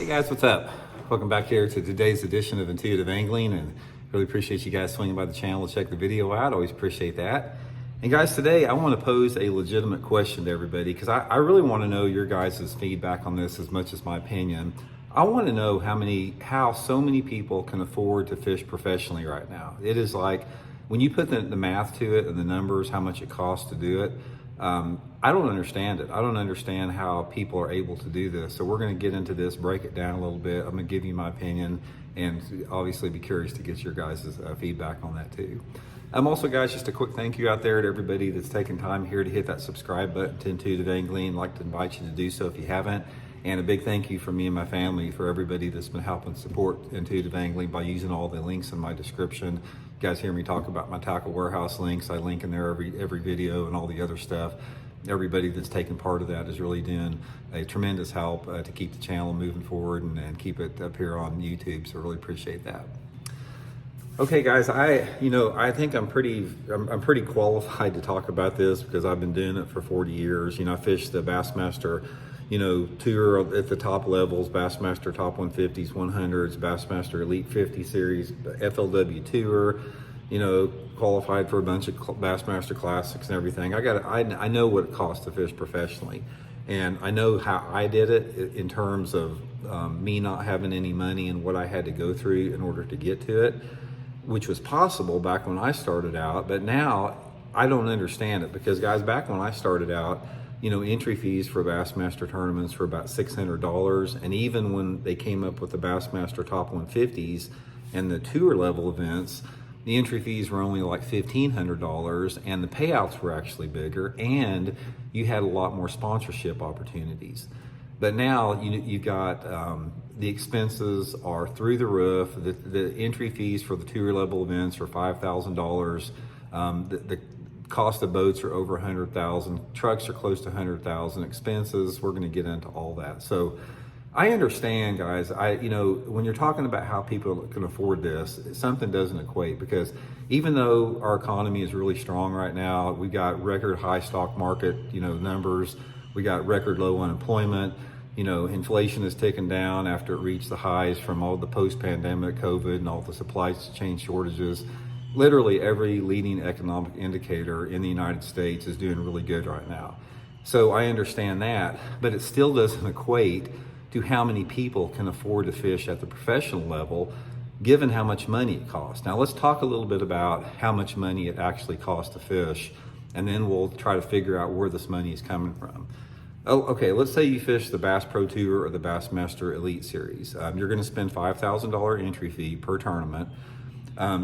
Hey guys, what's up? Welcome back here to today's edition of Intuitive Angling, and really appreciate you guys swinging by the channel to check the video out. Always appreciate that. And guys, today I want to pose a legitimate question to everybody because I really want to know your guys' feedback on this as much as my opinion. I want to know how so many people can afford to fish professionally right now. It is like when you put the math to it and the numbers, how much it costs to do it. I don't understand it. I don't understand how people are able to do this. So we're going to get into this, break it down a little bit. I'm going to give you my opinion and obviously be curious to get your guys' feedback on that too. Also, guys, just a quick thank you out there to everybody that's taken time here to hit that subscribe button to Intuitive Angling. I'd like to invite you to do so if you haven't. And a big thank you from me and my family for everybody that's been helping support Intuitive Angling by using all the links in my description. You guys hear me talk about my tackle warehouse links. I link in there every video and all the other stuff. Everybody that's taken part of that is really doing a tremendous help to keep the channel moving forward and keep it up here on YouTube. So really appreciate that. Okay, guys, I think I'm pretty qualified to talk about this because I've been doing it for 40 years. I fished the Bassmaster, tour at the top levels, Bassmaster Top 150s, 100s, Bassmaster Elite 50 Series, FLW Tour, qualified for a bunch of Bassmaster Classics and everything. I know what it costs to fish professionally. And I know how I did it in terms of me not having any money and what I had to go through in order to get to it, which was possible back when I started out. But now I don't understand it because, guys, back when I started out, entry fees for Bassmaster tournaments were about $600. And even when they came up with the Bassmaster Top 150s and the tour level events, the entry fees were only like $1,500 and the payouts were actually bigger and you had a lot more sponsorship opportunities. But now you've got the expenses are through the roof. The entry fees for the tour level events are $5,000. The cost of boats are over $100,000. Trucks are close to $100,000. Expenses, we're going to get into all that. So I understand, guys. When you're talking about how people can afford this, something doesn't equate because even though our economy is really strong right now, we got record high stock market, numbers. We got record low unemployment. Inflation is ticking down after it reached the highs from all the post-pandemic COVID and all the supply chain shortages. Literally every leading economic indicator in the United States is doing really good right now. So I understand that, but it still doesn't equate to how many people can afford to fish at the professional level, given how much money it costs. Now let's talk a little bit about how much money it actually costs to fish, and then we'll try to figure out where this money is coming from. Okay, let's say you fish the Bass Pro Tour or the Bassmaster Elite Series. You're going to spend $5,000 entry fee per tournament.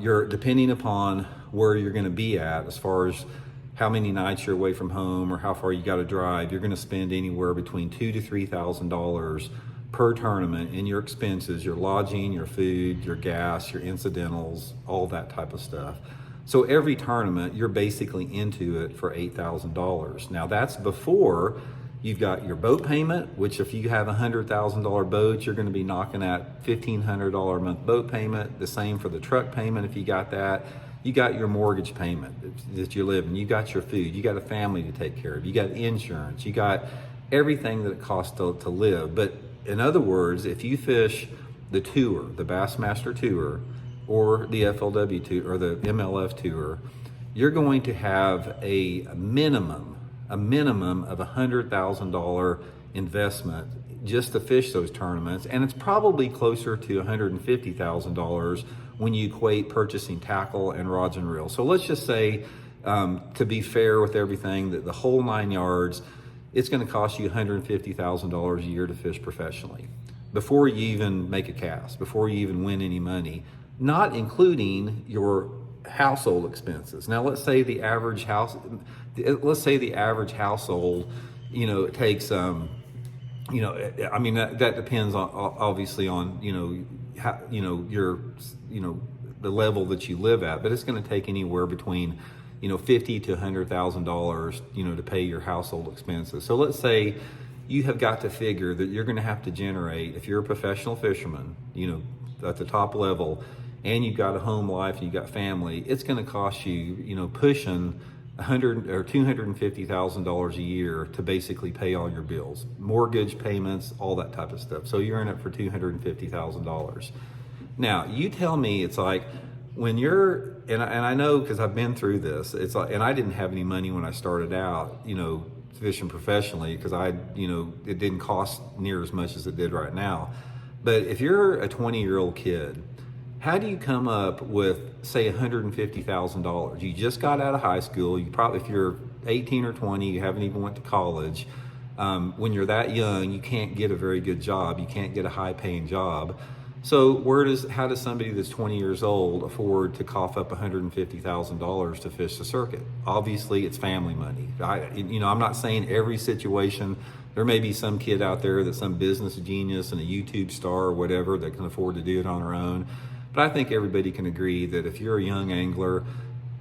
You're depending upon where you're going to be at as far as how many nights you're away from home or how far you got to drive. You're going to spend anywhere between $2,000 to $3,000 per tournament in your expenses, your lodging, your food, your gas, your incidentals, all that type of stuff. So every tournament, you're basically into it for $8,000. Now that's before you've got your boat payment, which if you have a $100,000 boat, you're going to be knocking at $1,500 a month boat payment. The same for the truck payment if you got that. You got your mortgage payment that you live in. You got your food. You got a family to take care of. You got insurance. You got everything that it costs to live. But in other words, if you fish the tour, the Bassmaster Tour, or the FLW Tour, or the MLF Tour, you're going to have a minimum of $100,000 investment just to fish those tournaments. And it's probably closer to $150,000 when you equate purchasing tackle and rods and reels. So let's just say, to be fair with everything, that the whole 9 yards, it's going to cost you $150,000 a year to fish professionally before you even make a cast, before you even win any money, not including your household expenses. Now, let's say the average household, it takes, that depends on obviously on, how, the level that you live at, but it's going to take anywhere between, $50,000 to $100,000, to pay your household expenses. So let's say you have got to figure that you're going to have to generate, if you're a professional fisherman, at the top level, and you've got a home life, and you've got family, it's going to cost you, pushing $100 or $250,000 a year to basically pay all your bills, mortgage payments, all that type of stuff. So you're in it for $250,000. Now you tell me, it's like when you're, and I know because I've been through this, it's like, and I didn't have any money when I started out, fishing professionally, because it didn't cost near as much as it did right now. But if you're a 20-year-old kid, how do you come up with, say, $150,000? You just got out of high school. You probably, if you're 18 or 20, you haven't even went to college. When you're that young, you can't get a very good job. You can't get a high-paying job. So how does somebody that's 20 years old afford to cough up $150,000 to fish the circuit? Obviously, it's family money. I'm not saying every situation. There may be some kid out there that's some business genius and a YouTube star or whatever that can afford to do it on their own. But I think everybody can agree that if you're a young angler,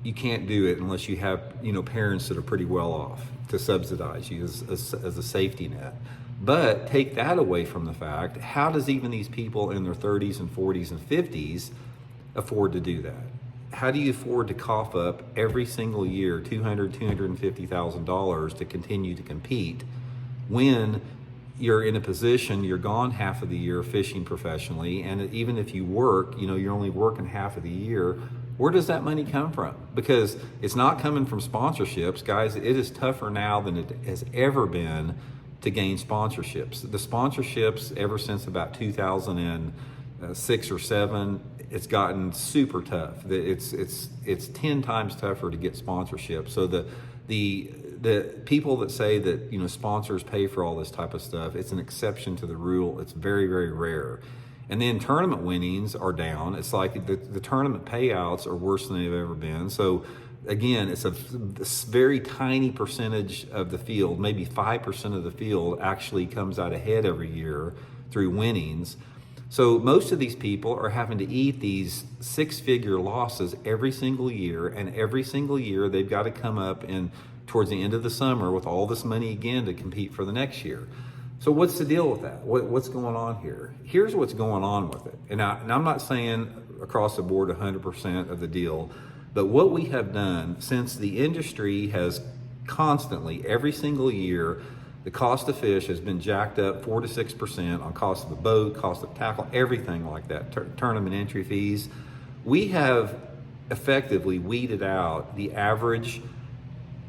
you can't do it unless you have, parents that are pretty well off to subsidize you as a safety net. But take that away from the fact, how does even these people in their 30s and 40s and 50s afford to do that? How do you afford to cough up every single year $250,000 to continue to compete when you're in a position, you're gone half of the year fishing professionally, and even if you work, you're only working half of the year? Where does that money come from? Because it's not coming from sponsorships. Guys, it is tougher now than it has ever been to gain sponsorships. The sponsorships, ever since about 2006 or 7, it's gotten super tough. It's 10 times tougher to get sponsorships. So the people that say that sponsors pay for all this type of stuff, it's an exception to the rule. It's very, very rare. And then tournament winnings are down. It's like the tournament payouts are worse than they've ever been. So again, it's a very tiny percentage of the field, maybe 5% of the field actually comes out ahead every year through winnings. So most of these people are having to eat these 6-figure losses every single year, and every single year they've got to come up towards the end of the summer with all this money again to compete for the next year. So what's the deal with that? What's going on here? Here's what's going on with it. And I'm not saying across the board 100% of the deal, but what we have done since the industry has constantly, every single year, the cost of fish has been jacked up 4 to 6% on cost of the boat, cost of tackle, everything like that, tournament entry fees. We have effectively weeded out the average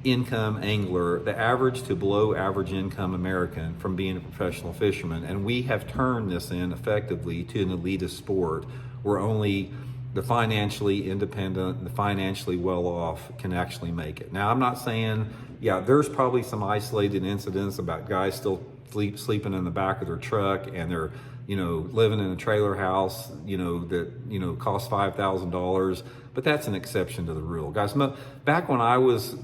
income angler, the average to below average income American from being a professional fisherman. And we have turned this in effectively to an elitist sport where only the financially independent, the financially well off can actually make it. Now, I'm not saying, there's probably some isolated incidents about guys still sleeping in the back of their truck and they're, living in a trailer house, that, costs $5,000. But that's an exception to the rule. Guys, back when I was,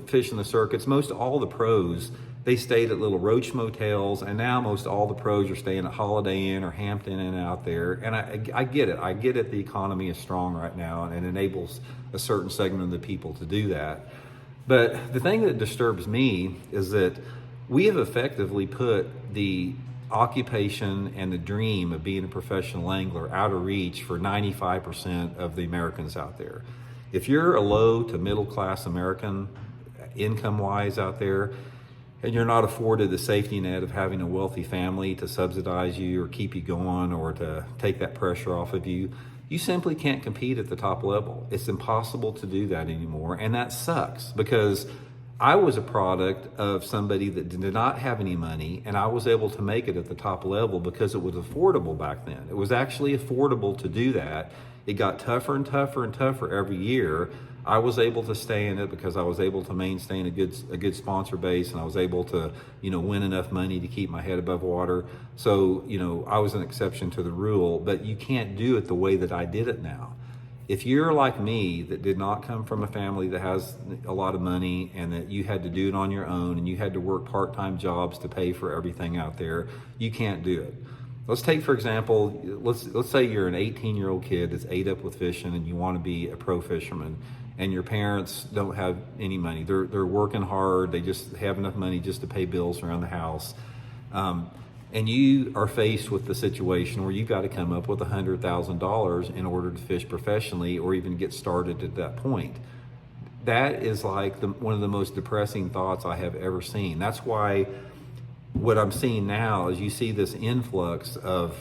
fishing the circuits, most all the pros, they stayed at little roach motels, and now most all the pros are staying at Holiday Inn or Hampton Inn out there. And I get it. I get it. The economy is strong right now and it enables a certain segment of the people to do that. But the thing that disturbs me is that we have effectively put the occupation and the dream of being a professional angler out of reach for 95% of the Americans out there. If you're a low to middle class American income-wise out there, and you're not afforded the safety net of having a wealthy family to subsidize you or keep you going or to take that pressure off of you, you simply can't compete at the top level. It's impossible to do that anymore, and that sucks because I was a product of somebody that did not have any money, and I was able to make it at the top level because it was affordable back then. It was actually affordable to do that. It got tougher and tougher and tougher every year. I was able to stay in it because I was able to maintain a good sponsor base, and I was able to, win enough money to keep my head above water. So, I was an exception to the rule, but you can't do it the way that I did it now. If you're like me that did not come from a family that has a lot of money and that you had to do it on your own and you had to work part-time jobs to pay for everything out there, you can't do it. Let's take, for example, let's say you're an 18-year-old kid that's ate up with fishing and you want to be a pro fisherman, and your parents don't have any money. They're working hard. They just have enough money just to pay bills around the house. And you are faced with the situation where you've got to come up with $100,000 in order to fish professionally or even get started at that point. that is like one of the most depressing thoughts I have ever seen. That's why what I'm seeing now is you see this influx of,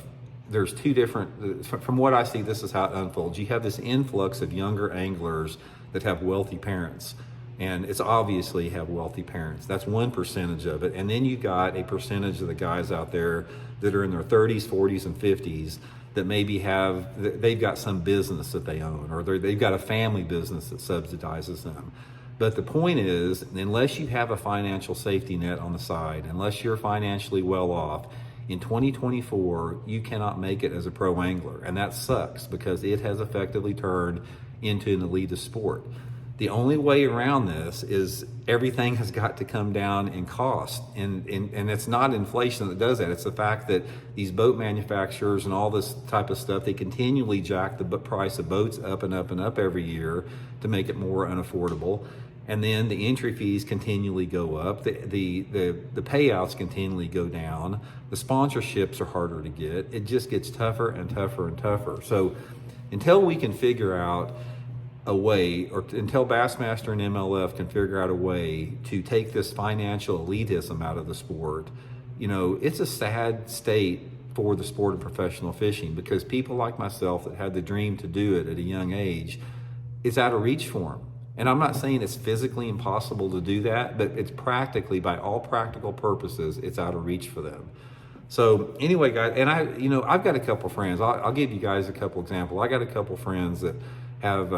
there's two different, from what I see, this is how it unfolds. You have this influx of younger anglers that have wealthy parents, and it's obviously have wealthy parents. That's one percentage of it. And then you got a percentage of the guys out there that are in their 30s, 40s, and 50s that maybe they've got some business that they own, or they've got a family business that subsidizes them. But the point is, unless you have a financial safety net on the side, unless you're financially well off, in 2024, you cannot make it as a pro angler. And that sucks because it has effectively turned into an elitist sport. The only way around this is everything has got to come down in cost. And it's not inflation that does that. It's the fact that these boat manufacturers and all this type of stuff, they continually jack the price of boats up and up and up every year to make it more unaffordable. And then the entry fees continually go up. The payouts continually go down. The sponsorships are harder to get. It just gets tougher and tougher and tougher. So until we can figure out a way, or until Bassmaster and MLF can figure out a way to take this financial elitism out of the sport, it's a sad state for the sport of professional fishing, because people like myself that had the dream to do it at a young age, it's out of reach for them. And I'm not saying it's physically impossible to do that, but it's practically, by all practical purposes, it's out of reach for them. So anyway, guys, and I've got a couple friends. I'll give you guys a couple examples. I got a couple friends that have,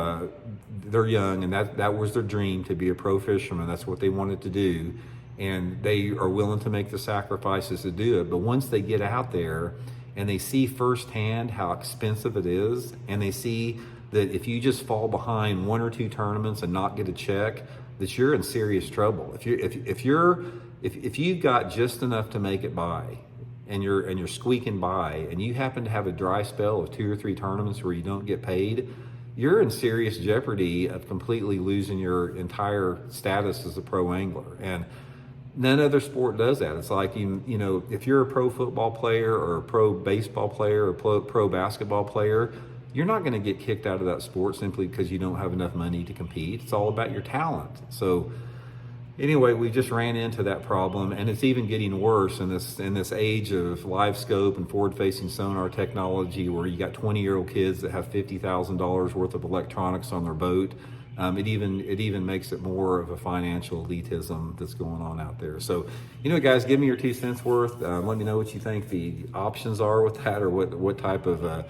they're young, and that was their dream, to be a pro fisherman. That's what they wanted to do. And they are willing to make the sacrifices to do it. But once they get out there and they see firsthand how expensive it is, and they see that if you just fall behind one or two tournaments and not get a check, that you're in serious trouble. If you've got just enough to make it by, and you're squeaking by, and you happen to have a dry spell of 2 or 3 tournaments where you don't get paid, you're in serious jeopardy of completely losing your entire status as a pro angler. And none other sport does that. It's like, if you're a pro football player or a pro baseball player or pro basketball player, you're not going to get kicked out of that sport simply because you don't have enough money to compete. It's all about your talent. So anyway, we just ran into that problem, and it's even getting worse in this age of live scope and forward-facing sonar technology, where you got 20-year-old kids that have $50,000 worth of electronics on their boat. It even makes it more of a financial elitism that's going on out there. So, guys, give me your 2 cents worth. Let me know what you think the options are with that, or what type of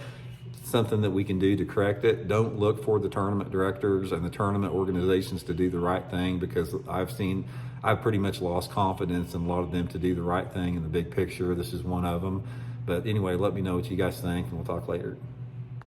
something that we can do to correct it. Don't look for the tournament directors and the tournament organizations to do the right thing, because I've pretty much lost confidence in a lot of them to do the right thing in the big picture. This is one of them. But anyway, let me know what you guys think, and we'll talk later.